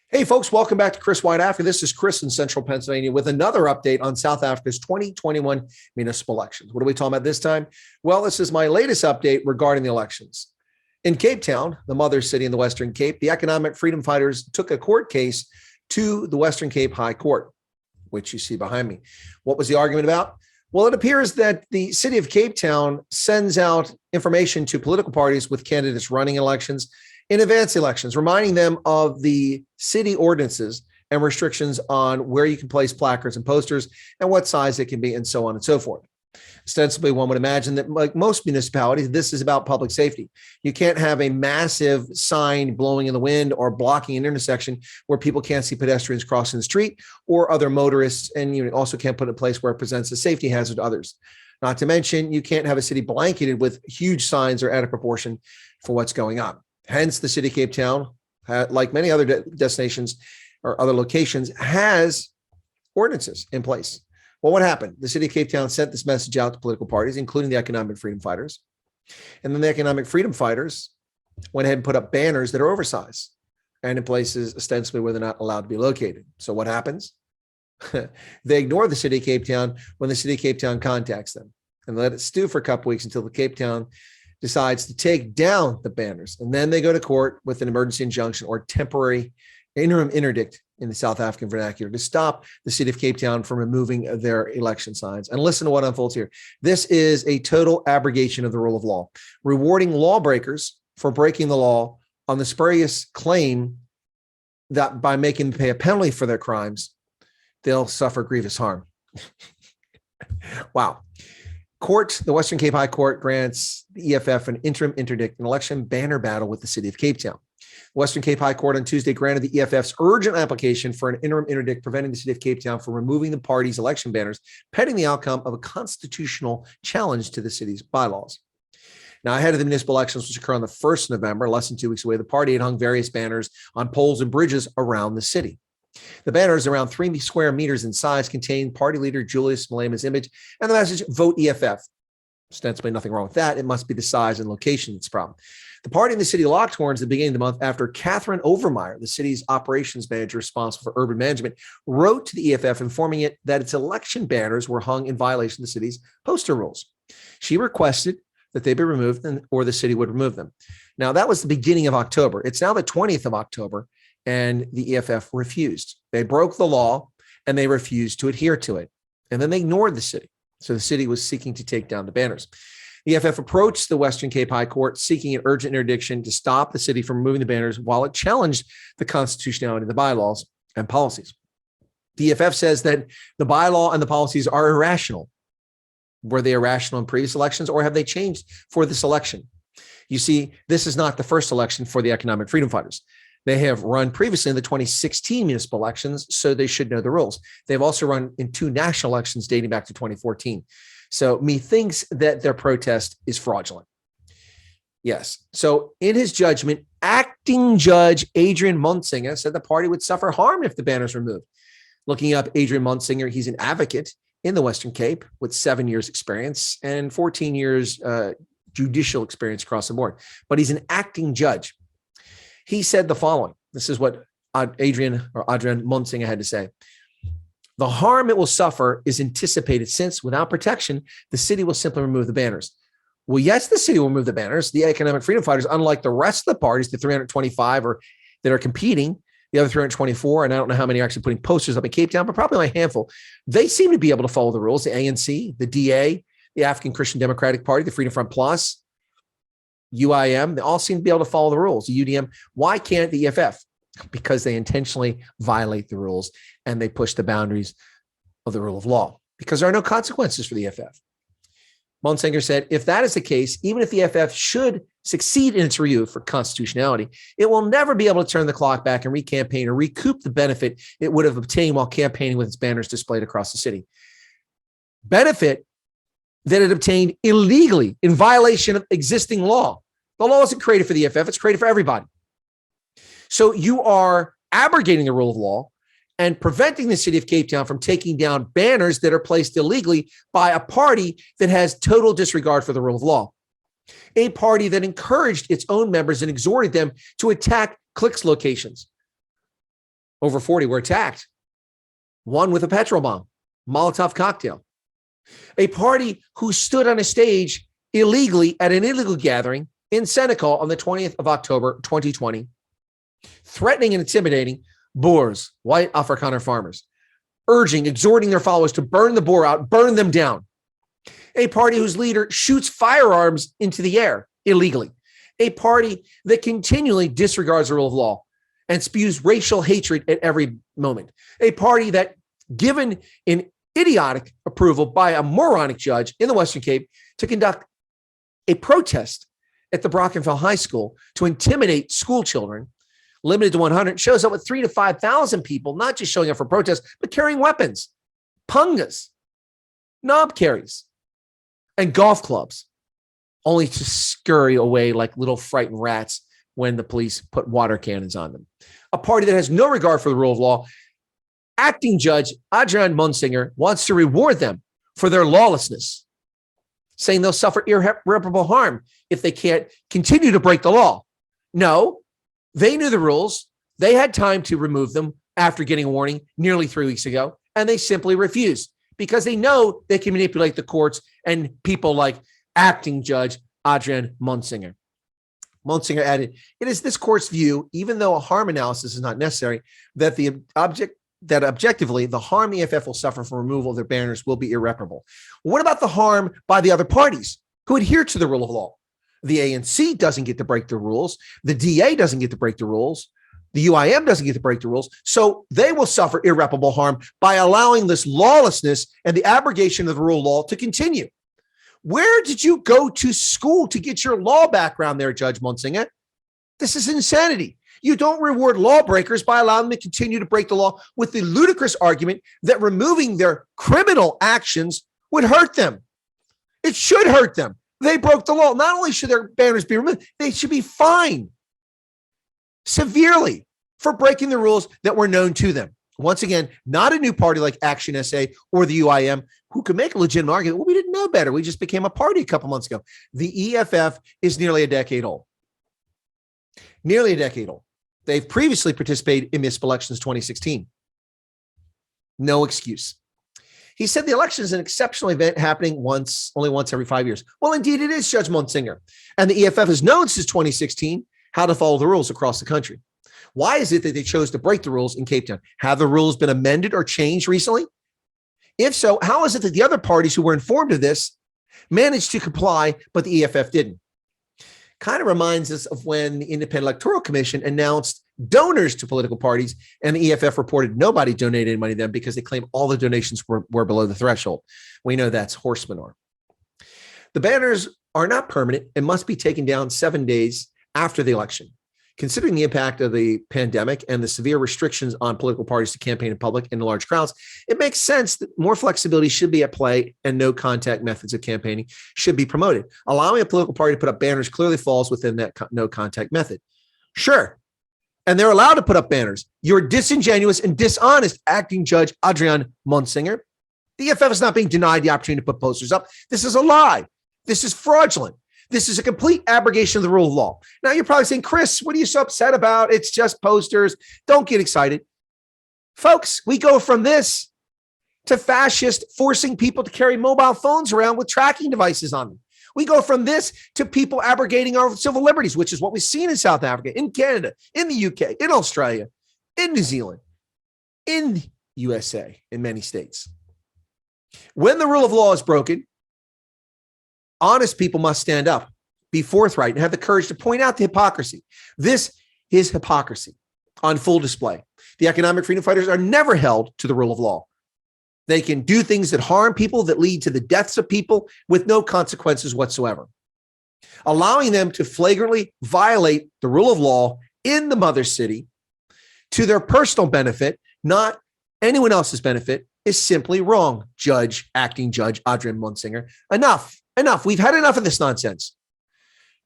Hey, folks, welcome back to Chris Wyatt Africa. This is Chris in Central Pennsylvania with another update on South Africa's 2021 municipal elections. What are we talking about this time? Well, this is my latest update regarding the elections. In Cape Town, the mother city in the Western Cape, the economic freedom fighters took a court case to the Western Cape High Court, which you see behind me. What was the argument about? Well, it appears that the city of Cape Town sends out information to political parties with candidates running elections in advance elections, reminding them of the city ordinances and restrictions on where you can place placards and posters and what size it can be and so on and so forth. Ostensibly, one would imagine that, like most municipalities, this is about public safety. You can't have a massive sign blowing in the wind or blocking an intersection where people can't see pedestrians crossing the street or other motorists, and you also can't put it in a place where it presents a safety hazard to others. Not to mention, you can't have a city blanketed with huge signs or out of proportion for what's going on. Hence, the city of Cape Town, like many other destinations or other locations, has ordinances in place. Well, what happened? The city of Cape Town sent this message out to political parties, including the economic freedom fighters. And then the economic freedom fighters went ahead and put up banners that are oversized and in places ostensibly where they're not allowed to be located. So what happens? They ignore the city of Cape Town when the city of Cape Town contacts them and let it stew for a couple weeks until the Cape Town decides to take down the banners. And then they go to court with an emergency injunction or temporary interim interdict in the South African vernacular to stop the city of Cape Town from removing their election signs. And listen to what unfolds here. This is a total abrogation of the rule of law, rewarding lawbreakers for breaking the law on the spurious claim that by making them pay a penalty for their crimes, they'll suffer grievous harm. Wow. The Western Cape High Court grants the EFF an interim interdict, an election banner battle with the city of Cape Town. The Western Cape High Court on Tuesday granted the EFF's urgent application for an interim interdict preventing the city of Cape Town from removing the party's election banners, pending the outcome of a constitutional challenge to the city's bylaws. Now, ahead of the municipal elections, which occur on the 1st of November, less than 2 weeks away, the party had hung various banners on poles and bridges around the city. The banners, around 3 square meters in size, contain party leader Julius Malema's image and the message, "Vote EFF." Ostensibly nothing wrong with that. It must be the size and location that's the problem. The party in the city locked horns at the beginning of the month after Catherine Overmeyer, the city's operations manager responsible for urban management, wrote to the EFF informing it that its election banners were hung in violation of the city's poster rules. She requested that they be removed or the city would remove them. Now, that was the beginning of October. It's now the 20th of October. And the EFF refused. They broke the law and they refused to adhere to it. And then they ignored the city. So the city was seeking to take down the banners. The EFF approached the Western Cape High Court seeking an urgent interdiction to stop the city from removing the banners while it challenged the constitutionality of the bylaws and policies. The EFF says that the bylaw and the policies are irrational. Were they irrational in previous elections or have they changed for this election? You see, this is not the first election for the economic freedom fighters. They have run previously in the 2016 municipal elections, so they should know the rules. They've also run in 2 national elections dating back to 2014. So methinks that their protest is fraudulent. Yes. So in his judgment, acting judge Adrian Montzinger said the party would suffer harm if the banners were removed. Looking up Adrian Montzinger, he's an advocate in the Western Cape with 7 years experience and 14 years judicial experience across the board. But he's an acting judge. He said the following. This is what Adrian Montzinger had to say. The harm it will suffer is anticipated since, without protection, the city will simply remove the banners. Well, yes, the city will remove the banners. The economic freedom fighters, unlike the rest of the parties, the 325 that are competing, the other 324, and I don't know how many are actually putting posters up in Cape Town, but probably only a handful. They seem to be able to follow the rules. The ANC, the DA, the African Christian Democratic Party, the Freedom Front Plus, UIM, they all seem to be able to follow the rules. The UDM, why can't the EFF? Because they intentionally violate the rules and they push the boundaries of the rule of law because there are no consequences for the EFF. Montzinger said, if that is the case, even if the EFF should succeed in its review for constitutionality, it will never be able to turn the clock back and recampaign or recoup the benefit it would have obtained while campaigning with its banners displayed across the city. Benefit that it obtained illegally in violation of existing law. The law isn't created for the EFF, it's created for everybody. So you are abrogating the rule of law and preventing the city of Cape Town from taking down banners that are placed illegally by a party that has total disregard for the rule of law. A party that encouraged its own members and exhorted them to attack clicks locations. over 40 were attacked. One with a petrol bomb, Molotov cocktail. A party who stood on a stage illegally at an illegal gathering in Senegal on the 20th of October, 2020, threatening and intimidating Boers, white Afrikaner farmers, exhorting their followers to burn the Boer out, burn them down. A party whose leader shoots firearms into the air illegally. A party that continually disregards the rule of law and spews racial hatred at every moment. A party that, given an idiotic approval by a moronic judge in the Western Cape to conduct a protest at the Brockenfell High School to intimidate school children, limited to 100, shows up with 3,000 to 5,000 people, not just showing up for protests, but carrying weapons, pungas, knob carries, and golf clubs, only to scurry away like little frightened rats when the police put water cannons on them. A party that has no regard for the rule of law. Acting Judge Adrian Montzinger wants to reward them for their lawlessness, saying they'll suffer irreparable harm if they can't continue to break the law. No, they knew the rules. They had time to remove them after getting a warning nearly 3 weeks ago, and they simply refused because they know they can manipulate the courts and people like Acting Judge Adrian Montzinger. Montzinger added, "It is this court's view, even though a harm analysis is not necessary, that objectively the harm EFF will suffer from removal of their banners will be irreparable." What about the harm by the other parties who adhere to the rule of law? The ANC doesn't get to break the rules. The DA doesn't get to break the rules. The UIM doesn't get to break the rules. So they will suffer irreparable harm by allowing this lawlessness and the abrogation of the rule of law to continue. Where did you go to school to get your law background there, Judge Montzinger? This is insanity. You don't reward lawbreakers by allowing them to continue to break the law with the ludicrous argument that removing their criminal actions would hurt them. It should hurt them. They broke the law. Not only should their banners be removed, they should be fined severely for breaking the rules that were known to them. Once again, not a new party like Action SA or the UIM who could make a legitimate argument. Well, we didn't know better. We just became a party a couple months ago. The EFF is nearly a decade old. Nearly a decade old. They've previously participated in municipal elections 2016. No excuse. He said the election is an exceptional event happening only once every 5 years. Well, indeed it is, Judge Montzinger. And the EFF has known since 2016 how to follow the rules across the country. Why is it that they chose to break the rules in Cape Town? Have the rules been amended or changed recently? If so, how is it that the other parties who were informed of this managed to comply, but the EFF didn't? Kind of reminds us of when the Independent Electoral Commission announced donors to political parties, and the EFF reported nobody donated any money to them because they claimed all the donations were below the threshold. We know that's horse manure. The banners are not permanent and must be taken down 7 days after the election. Considering the impact of the pandemic and the severe restrictions on political parties to campaign in public in large crowds, it makes sense that more flexibility should be at play and no contact methods of campaigning should be promoted. Allowing a political party to put up banners clearly falls within that no contact method. Sure. And they're allowed to put up banners. You're disingenuous and dishonest, Acting Judge Adrian Montzinger. The EFF is not being denied the opportunity to put posters up. This is a lie. This is fraudulent. This is a complete abrogation of the rule of law. Now you're probably saying, Chris, what are you so upset about? It's just posters. Don't get excited. Folks, we go from this to fascist forcing people to carry mobile phones around with tracking devices on them. We go from this to people abrogating our civil liberties, which is what we've seen in South Africa, in Canada, in the UK, in Australia, in New Zealand, in the USA, in many states. When the rule of law is broken, honest people must stand up, be forthright, and have the courage to point out the hypocrisy. This is hypocrisy on full display. The economic freedom fighters are never held to the rule of law. They can do things that harm people, that lead to the deaths of people with no consequences whatsoever. Allowing them to flagrantly violate the rule of law in the mother city to their personal benefit, not anyone else's benefit, is simply wrong, Acting Judge Adrian Montzinger. Enough. We've had enough of this nonsense.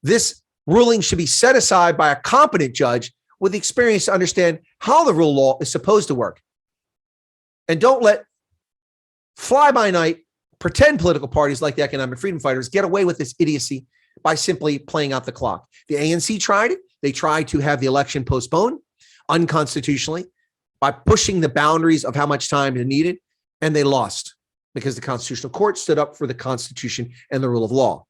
This ruling should be set aside by a competent judge with the experience to understand how the rule of law is supposed to work. And don't let fly-by-night pretend political parties like the economic freedom fighters get away with this idiocy by simply playing out the clock. The ANC tried it. They tried to have the election postponed unconstitutionally. by pushing the boundaries of how much time is needed, and they lost because the Constitutional Court stood up for the Constitution and the rule of law.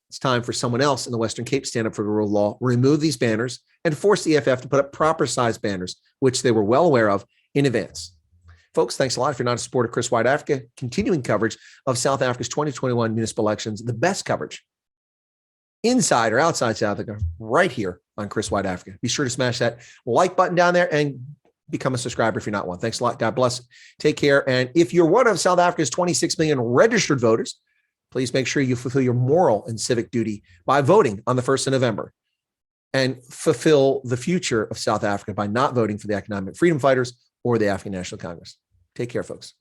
It's time for someone else in the Western Cape to stand up for the rule of law, remove these banners, and force the EFF to put up proper size banners, which they were well aware of in advance. Folks, thanks a lot. If you're not a supporter of Chris Wyatt Africa, continuing coverage of South Africa's 2021 municipal elections, the best coverage inside or outside South Africa, right here on Chris Wyatt Africa. Be sure to smash that like button down there and become a subscriber if you're not one. Thanks a lot. God bless. Take care. And if you're one of South Africa's 26 million registered voters, please make sure you fulfill your moral and civic duty by voting on the 1st of November and fulfill the future of South Africa by not voting for the economic freedom fighters or the African National Congress. Take care, folks.